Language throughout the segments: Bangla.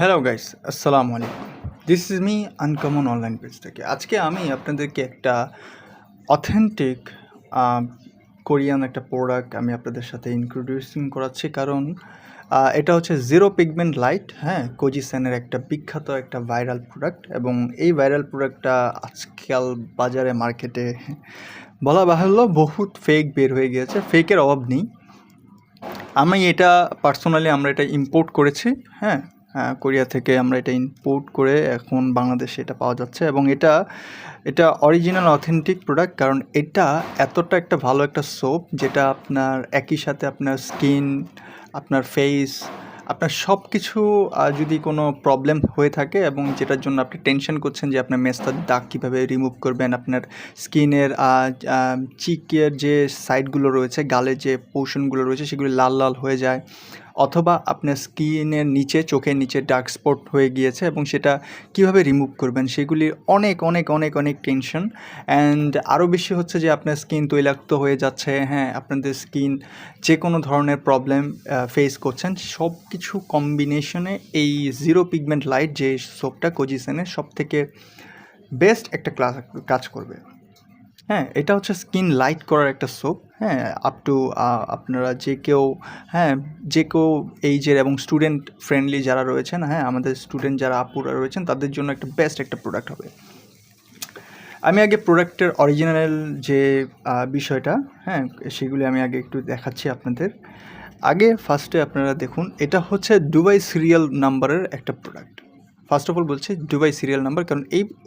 হ্যালো গাইস, আসসালামু আলাইকুম। This is me uncommon online page থেকে। আজকে আমি আপনাদেরকে একটা অথেন্টিক কোরিয়ান একটা প্রোডাক্ট আমি আপনাদের সাথে ইন্ট্রোডিউসিং করাচ্ছি, কারণ এটা হচ্ছে জিরো পিগমেন্ট লাইট। হ্যাঁ, কোজিসেনের একটা বিখ্যাত একটা ভাইরাল প্রোডাক্ট, এবং এই ভাইরাল প্রোডাক্টটা আজকাল বাজারে মার্কেটে বলা বাহুল্য বহুত ফেক বের হয়ে গিয়েছে। ফেকের অভাব নেই। আমি এটা পার্সোনালি আমরা এটা ইম্পোর্ট করেছি। হ্যাঁ, কোরিয়া থেকে আমরা এটা ইম্পোর্ট করে এখন বাংলাদেশে এটা পাওয়া যাচ্ছে, এবং এটা অরিজিনাল অথেন্টিক প্রোডাক্ট। কারণ এটা এতটা একটা ভালো একটা সোপ, যেটা আপনার একই সাথে আপনার স্কিন, আপনার ফেস, আপনার সব কিছু যদি কোনো প্রবলেম হয়ে থাকে এবং যেটার জন্য আপনি টেনশন করছেন যে আপনার মেস্তার দাগ কীভাবে রিমুভ করবেন, আপনার স্কিনের চিকের যে সাইডগুলো রয়েছে, গালের যে পোর্শনগুলো রয়েছে সেগুলো লাল লাল হয়ে যায়, অথবা আপনার স্কিনের নিচে, চোখের নিচে ডার্ক স্পট হয়ে গিয়েছে এবং সেটা কীভাবে রিমুভ করবেন সেগুলির অনেক অনেক অনেক অনেক টেনশন। অ্যান্ড আরও বেশি হচ্ছে যে আপনার স্কিন তৈলাক্ত হয়ে যাচ্ছে। হ্যাঁ, আপনাদের স্কিন যে কোনো ধরনের প্রবলেম ফেস করছেন, সব কিছু কম্বিনেশনে এই জিরো পিগমেন্ট লাইট যে সোপটা কোজিসেনের সবথেকে বেস্ট একটা কাজ করবে। হ্যাঁ, এটা হচ্ছে স্কিন লাইট করার একটা সোপ। হ্যাঁ, আপ টু আপনারা যে কেউ, হ্যাঁ, যে কেউ এইজের এবং স্টুডেন্ট ফ্রেন্ডলি যারা রয়েছেন, হ্যাঁ, আমাদের স্টুডেন্ট যারা আপুরা রয়েছেন তাদের জন্য একটা বেস্ট একটা প্রোডাক্ট হবে। আমি আগে প্রোডাক্টের অরিজিনাল যে বিষয়টা, হ্যাঁ, সেগুলি আমি আগে একটু দেখাচ্ছি আপনাদের। আগে ফার্স্টে আপনারা দেখুন, এটা হচ্ছে দুবাই সিরিয়াল নাম্বারের একটা প্রোডাক্ট। ফার্স্ট অফ অল বলছি দুবাই সিরিয়াল নাম্বার, কারণ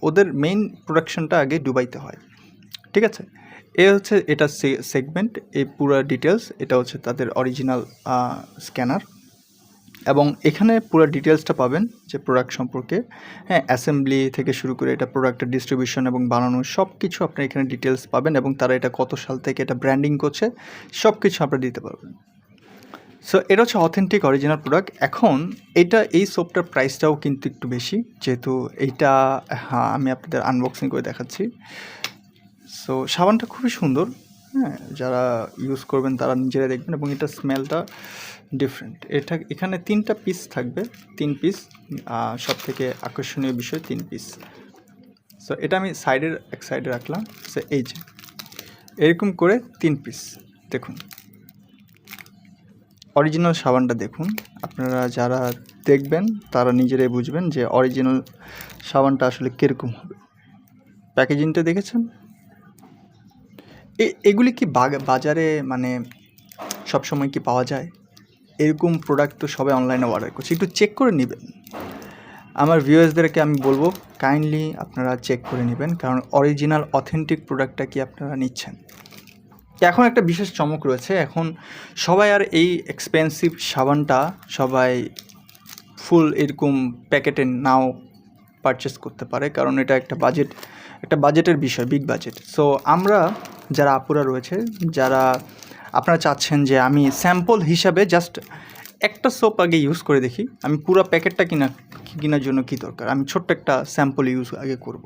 ওদের মেইন প্রোডাকশনটা আগে দুবাইতে হয়। ঠিক আছে, হচ্ছে এটা সেগমেন্ট, এই পুরো ডিটেলস, এটা হচ্ছে তাদের অরিজিনাল স্ক্যানার, এবং এখানে পুরো ডিটেলসটা পাবেন যে প্রোডাক্ট সম্পর্কে। হ্যাঁ, অ্যাসেম্বলি থেকে শুরু করে এটা প্রোডাক্টের ডিস্ট্রিবিউশন এবং বানানো সব কিছু আপনার এখানে ডিটেলস পাবেন, এবং তারা এটা কত সাল থেকে এটা ব্র্যান্ডিং করছে সব কিছু আপনারা দিতে পারবেন। সো এটা হচ্ছে অথেন্টিক অরিজিনাল প্রোডাক্ট। এখন এই সোপটার প্রাইসটাও কিন্তু একটু বেশি, যেহেতু এইটা, হ্যাঁ, আমি আপনাদের আনবক্সিং করে দেখাচ্ছি। সো সাবানটা খুবই সুন্দর। হ্যাঁ, যারা ইউজ করবেন তারা নিজেরা দেখবেন, এবং এটা স্মেলটা ডিফারেন্ট। এখানে 3টা পিস থাকবে, 3 পিস। সব থেকে আকর্ষণীয় বিষয় 3 পিস। সো এটা আমি এক সাইডে রাখলাম। সো এই যে এরকম করে 3 পিস দেখুন। অরিজিনাল সাবানটা দেখুন, আপনারা যারা দেখবেন তারা নিজেরাই বুঝবেন যে অরিজিনাল সাবানটা আসলে কীরকম হবে। প্যাকেজিংটা দেখেছেন? এগুলি কি বাজারে মানে সবসময় কি পাওয়া যায়? এরকম প্রোডাক্ট তো সবাই অনলাইনে অর্ডার করছে, একটু চেক করে নেবেন। আমার ভিউয়ার্সদেরকে আমি বলবো কাইন্ডলি আপনারা চেক করে নেবেন, কারণ অরিজিনাল অথেন্টিক প্রোডাক্টটা কি আপনারা নিচ্ছেন। এখন একটা বিশেষ চমক রয়েছে, এখন সবাই আর এই এক্সপেন্সিভ সাবানটা সবাই ফুল এরকম প্যাকেটে নাও পারচেস করতে পারে, কারণ এটা একটা বাজেটের বিষয়, বিগ বাজেট। সো আমরা যারা আপুরা রয়েছে, যারা আপনারা চাচ্ছেন যে আমি স্যাম্পল হিসাবে জাস্ট একটা সোপ আগে ইউজ করে দেখি, আমি পুরো প্যাকেটটা কেনার জন্য কী দরকার, আমি ছোট্ট একটা স্যাম্পল ইউজ আগে করব।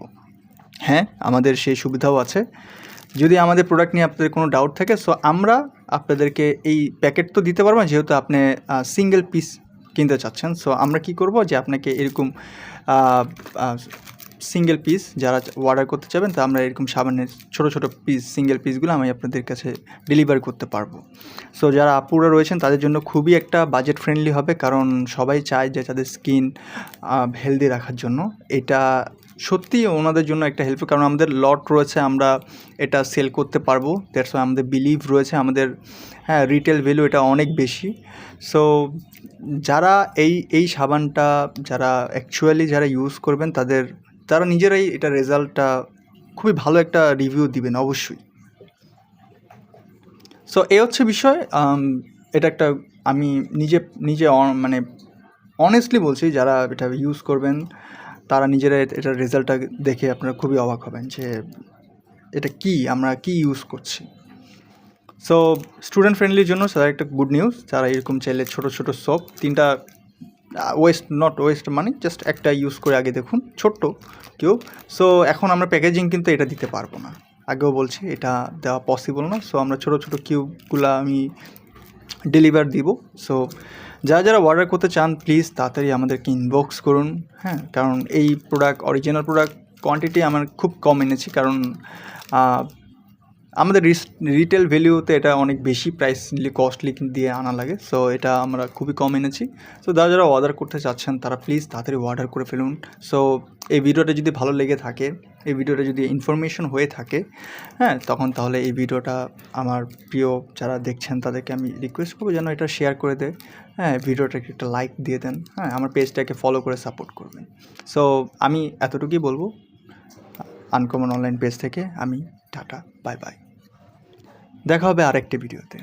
হ্যাঁ, আমাদের সেই সুবিধাও আছে। যদি আমাদের প্রোডাক্ট নিয়ে আপনাদের কোনো ডাউট থাকে, সো আমরা আপনাদেরকে এই প্যাকেট তো দিতে পারবো না, যেহেতু আপনি সিঙ্গেল পিস কিনতে চাচ্ছেন। সো আমরা কি করব যে আপনাকে এরকম সিঙ্গেল পিস যারা অর্ডার করতে চাবেন, তা আমরা এরকম সাবানের ছোটো ছোটো পিস, সিঙ্গেল পিসগুলো আমি আপনাদের কাছে ডেলিভার করতে পারবো। সো যারা আপুরা রয়েছেন তাদের জন্য খুবই একটা বাজেট ফ্রেন্ডলি হবে, কারণ সবাই চায় যে তাদের স্কিন হেলদি রাখার জন্য। এটা সত্যিই ওনাদের জন্য একটা হেল্পফুল, কারণ আমাদের লট রয়েছে, আমরা এটা সেল করতে পারবো। দ্যাটস ওয়াই আমাদের বিলিভ রয়েছে, আমাদের, হ্যাঁ, রিটেল ভ্যালু এটা অনেক বেশি। সো যারা এই সাবানটা যারা অ্যাকচুয়ালি যারা ইউজ করবেন তারা নিজেরাই এটা রেজাল্টটা খুবই ভালো একটা রিভিউ দিবেন অবশ্যই। সো এই হচ্ছে বিষয়। এটা একটা আমি নিজে মানে অনেস্টলি বলছি, যারা এটা ইউজ করবেন তারা নিজেরা এটার রেজাল্টটা দেখে আপনারা খুবই অবাক হবেন যে এটা আমরা কি ইউজ করছি। সো স্টুডেন্ট ফ্রেন্ডলির জন্য তারা একটা গুড নিউজ, যারা এরকম চাইলে ছোটো ছোটো সোপ 3টা ওয়েস্ট মানে জাস্ট একটা ইউজ করে আগে দেখুন, ছোট্ট কিউব। সো এখন আমরা প্যাকেজিং কিন্তু এটা দিতে পারবো না, আগেও বলছি এটা দেওয়া পসিবল না। সো আমরা ছোটো ছোটো কিউবগুলো আমি ডেলিভার দিব। সো যারা অর্ডার করতে চান প্লিজ তাড়াতাড়ি আমাদেরকে ইনবক্স করুন, হ্যাঁ? কারণ এই অরিজিনাল প্রোডাক্ট কোয়ান্টিটি আমার খুব কম এনেছি, কারণ আমাদের রিটেল ভ্যালুতে এটা অনেক বেশি কস্টলি দিয়ে আনা লাগে। সো এটা আমরা খুবই কম এনেছি। সো যারা অর্ডার করতে চাচ্ছেন তারা প্লিজ তাড়াতাড়ি অর্ডার করে ফেলুন। সো এই ভিডিওটা যদি ভালো লেগে থাকে, এই ভিডিওটা যদি ইনফরমেশন হয়ে থাকে, হ্যাঁ, তখন তাহলে এই ভিডিওটা আমার প্রিয় যারা দেখছেন তাদেরকে আমি রিকোয়েস্ট করবো যেন এটা শেয়ার করে দেয়, হ্যাঁ, ভিডিওটাকে একটা লাইক দিয়ে দেন, হ্যাঁ, আমার পেজটাকে ফলো করে সাপোর্ট করবেন। সো আমি এতটুকুই বলবো আনকমন অনলাইন পেজ থেকে। আমি টাটা, বাই বাই। দেখা হবে আরেকটি ভিডিওতে।